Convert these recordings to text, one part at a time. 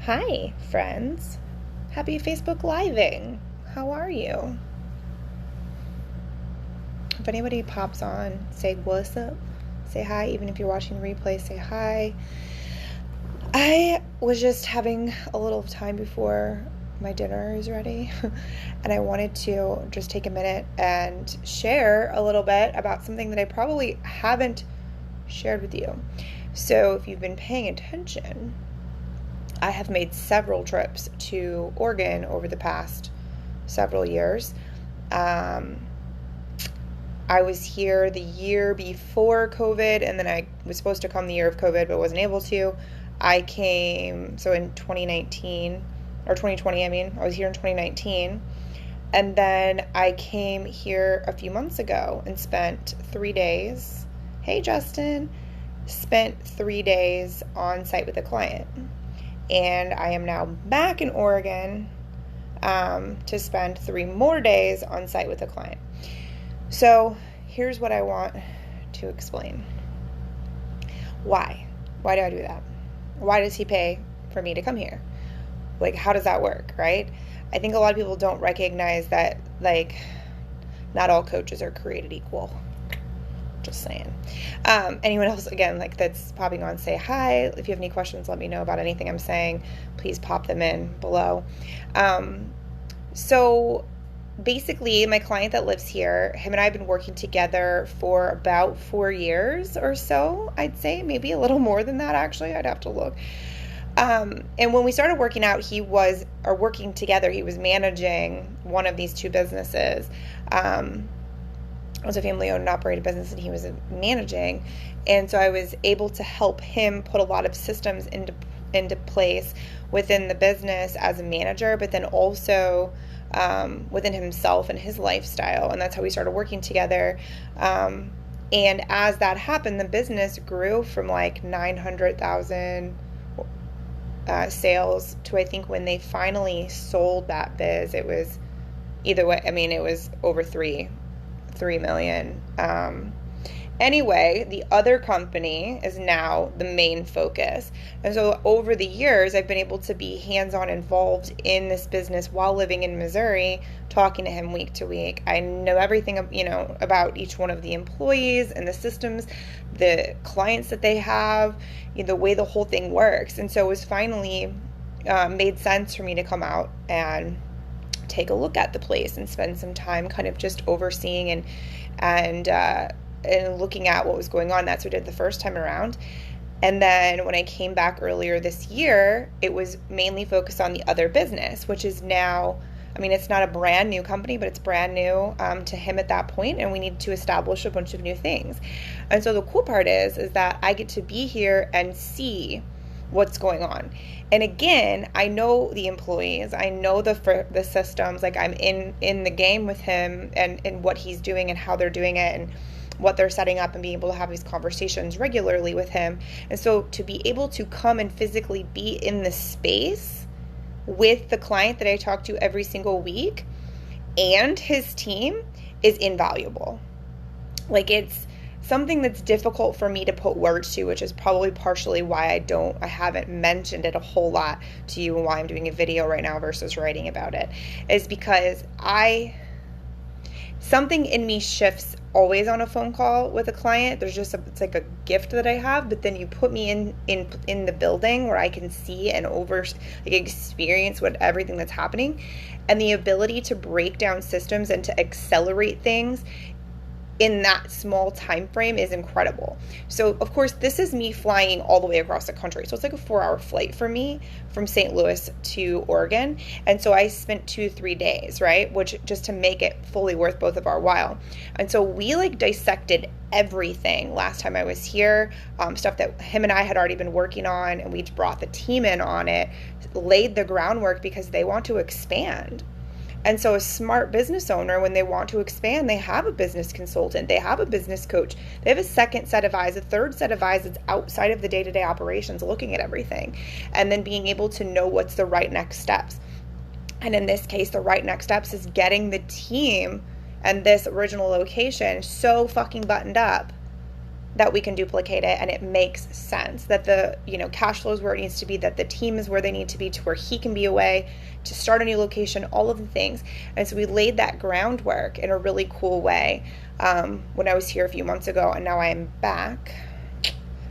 Hi, friends. Happy Facebook Living. How are you? If anybody pops on, say what's up. Say hi. Even if you're watching the replay, say hi. I was just having a little time before my dinner is ready, and I wanted to just take a minute and share a little bit about something that I probably haven't shared with you. So if you've been paying attention, I have made several trips to Oregon over the past several years. I was here the year before COVID, and then I was supposed to come the year of COVID, but wasn't able to. I came, so in 2019, or 2020, I was here in 2019. And then I came here a few months ago and spent 3 days. Hey, Justin. Spent 3 days on site with a client. And I am now back in Oregon to spend 3 more days on site with a client. So here's what I want to explain. Why? Why do I do that? Why does he pay for me to come here? Like, how does that work, right? I think a lot of people don't recognize that, like, not all coaches are created equal. Just saying. Anyone else, again, like, that's popping on, say hi. If you have any questions, let me know about anything I'm saying. Please pop them in below. So basically, my client that lives here, him and I have been working together for about 4 years or so, I'd say. Maybe a little more than that, actually. I'd have to look. And when we started working together, he was managing one of these two businesses. It was a family-owned and operated business, and he was managing. And so I was able to help him put a lot of systems into place within the business as a manager, but then also within himself and his lifestyle. And that's how we started working together. And as that happened, the business grew from like 900,000 sales to, I think, when they finally sold that biz, it was either way. I mean, it was over 3 million. Anyway, the other company is now the main focus. And so over the years, I've been able to be hands-on involved in this business while living in Missouri, talking to him week to week. I know everything, about each one of the employees and the systems, the clients that they have, the way the whole thing works. And so it was finally made sense for me to come out and take a look at the place and spend some time kind of just overseeing and looking at what was going on. That's what I did the first time around. And then when I came back earlier this year, it was mainly focused on the other business, which is now, it's not a brand new company, but it's brand new to him at that point, and we need to establish a bunch of new things. And so the cool part is that I get to be here and see what's going on. And again, I know the employees, I know the systems, like I'm in the game with him and what he's doing and how they're doing it and what they're setting up, and being able to have these conversations regularly with him. And so to be able to come and physically be in the space with the client that I talk to every single week and his team is invaluable. Like, it's something that's difficult for me to put words to, which is probably partially why I haven't mentioned it a whole lot to you, and why I'm doing a video right now versus writing about it, is because something in me shifts always on a phone call with a client. There's just it's like a gift that I have, but then you put me in the building where I can see and experience everything that's happening, and the ability to break down systems and to accelerate things in that small time frame is incredible. So of course, this is me flying all the way across the country. So it's like a 4-hour flight for me from St. Louis to Oregon. And so I spent 2-3 days, right? Which, just to make it fully worth both of our while. And so we dissected everything last time I was here, stuff that him and I had already been working on, and we brought the team in on it, laid the groundwork because they want to expand. And so a smart business owner, when they want to expand, they have a business consultant, they have a business coach, they have a second set of eyes, a third set of eyes that's outside of the day-to-day operations, looking at everything, and then being able to know what's the right next steps. And in this case, the right next steps is getting the team and this original location so fucking buttoned up that we can duplicate it and it makes sense, that the cash flow is where it needs to be, that the team is where they need to be, to where he can be away, to start a new location, all of the things. And so we laid that groundwork in a really cool way when I was here a few months ago, and now I'm back,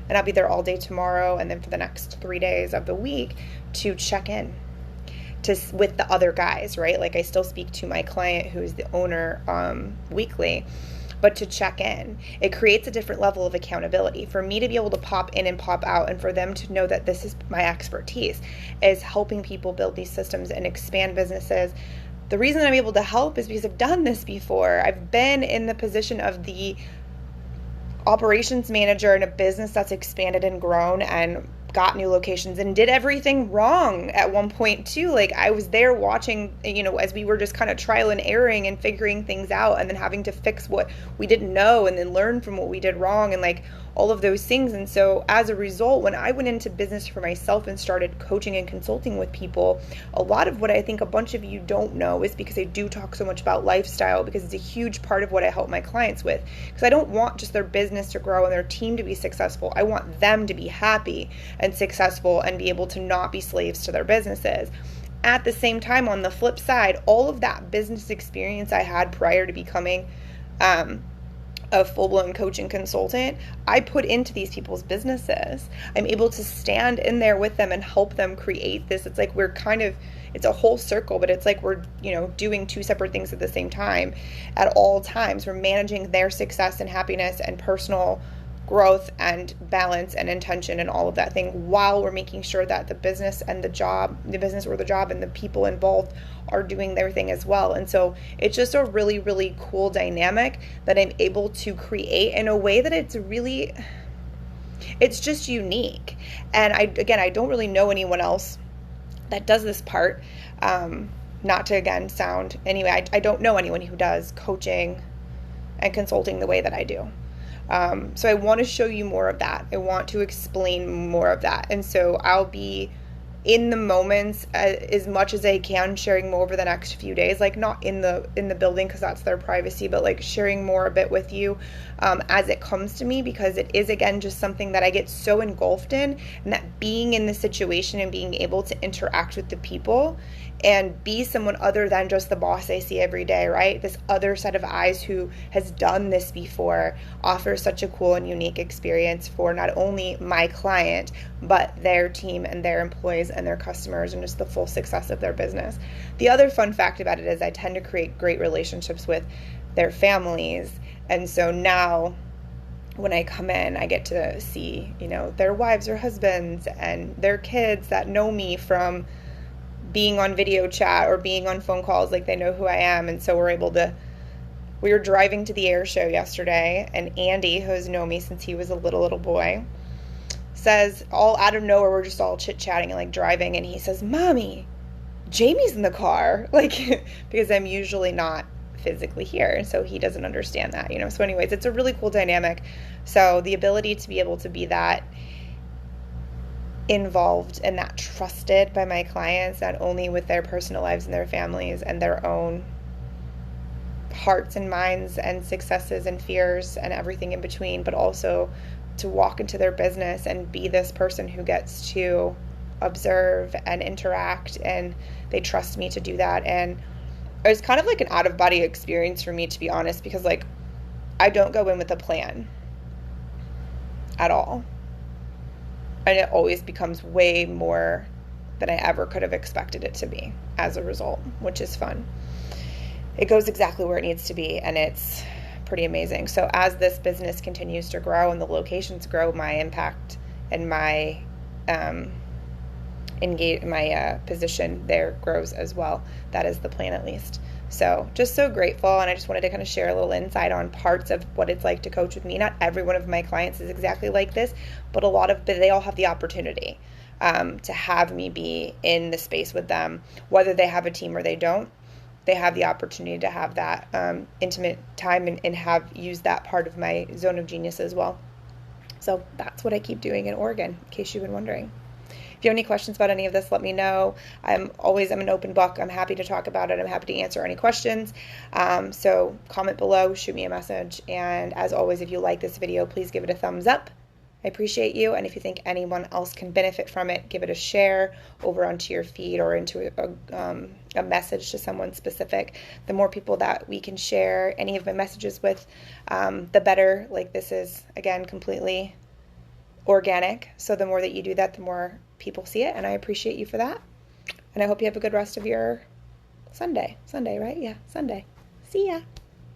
and I'll be there all day tomorrow and then for the next 3 days of the week to check in with the other guys, right? Like, I still speak to my client who is the owner weekly, but to check in. It creates a different level of accountability for me to be able to pop in and pop out, and for them to know that this is my expertise, is helping people build these systems and expand businesses. The reason I'm able to help is because I've done this before. I've been in the position of the operations manager in a business that's expanded and grown and got new locations and did everything wrong at one point too. Like, I was there watching, as we were just kind of trial and erroring and figuring things out, and then having to fix what we didn't know and then learn from what we did wrong, and like all of those things. And so as a result, when I went into business for myself and started coaching and consulting with people, a lot of what I think a bunch of you don't know is because I do talk so much about lifestyle, because it's a huge part of what I help my clients with. Because I don't want just their business to grow and their team to be successful. I want them to be happy and successful and be able to not be slaves to their businesses. At the same time, on the flip side, all of that business experience I had prior to becoming a full-blown coaching consultant, I put into these people's businesses. I'm able to stand in there with them and help them create this. It's like it's a whole circle, but it's like we're, doing two separate things at the same time at all times. We're managing their success and happiness and personal growth and balance and intention and all of that thing, while we're making sure that the business and the business or the job and the people involved are doing their thing as well. And so it's just a really, really cool dynamic that I'm able to create in a way that it's just unique. And I don't really know anyone else that does this part. Not to again sound, anyway, I don't know anyone who does coaching and consulting the way that I do. So I want to show you more of that. I want to explain more of that. And so I'll be in the moments as much as I can, sharing more over the next few days, like not in the building because that's their privacy, but like sharing more a bit with you as it comes to me, because it is, again, just something that I get so engulfed in, and that being in the situation and being able to interact with the people and be someone other than just the boss I see every day, right? This other set of eyes who has done this before offers such a cool and unique experience for not only my client, but their team and their employees and their customers, and just the full success of their business. The other fun fact about it is I tend to create great relationships with their families. And so now when I come in, I get to see, their wives or husbands and their kids that know me from being on video chat or being on phone calls. Like, they know who I am. And so we were driving to the air show yesterday, and Andy, who has known me since he was a little boy, says, all out of nowhere, we're just all chit-chatting and like driving, and he says, "Mommy, Jamie's in the car," like, because I'm usually not physically here, and so he doesn't understand that, So anyways, it's a really cool dynamic. So the ability to be able to be that involved and that trusted by my clients, not only with their personal lives and their families and their own hearts and minds and successes and fears and everything in between, but also to walk into their business and be this person who gets to observe and interact, and they trust me to do that. And it was kind of like an out-of-body experience for me, to be honest, because like I don't go in with a plan at all. And it always becomes way more than I ever could have expected it to be as a result, which is fun. It goes exactly where it needs to be, and it's pretty amazing. So as this business continues to grow and the locations grow, my impact and my position there grows as well. That is the plan, at least. So just so grateful, and I just wanted to kind of share a little insight on parts of what it's like to coach with me. Not every one of my clients is exactly like this, but they all have the opportunity to have me be in the space with them, whether they have a team or they don't. They have the opportunity to have that intimate time and have used that part of my zone of genius as well. So that's what I keep doing in Oregon, in case you've been wondering. If you have any questions about any of this, let me know. I'm an open book. I'm happy to talk about it. I'm happy to answer any questions. So comment below, shoot me a message. And as always, if you like this video, please give it a thumbs up. I appreciate you. And if you think anyone else can benefit from it, give it a share over onto your feed or into a message to someone specific. The more people that we can share any of my messages with, the better. Like, this is, again, completely organic. So the more that you do that, the more people see it. And I appreciate you for that. And I hope you have a good rest of your Sunday. Sunday, right? Yeah, Sunday. See ya.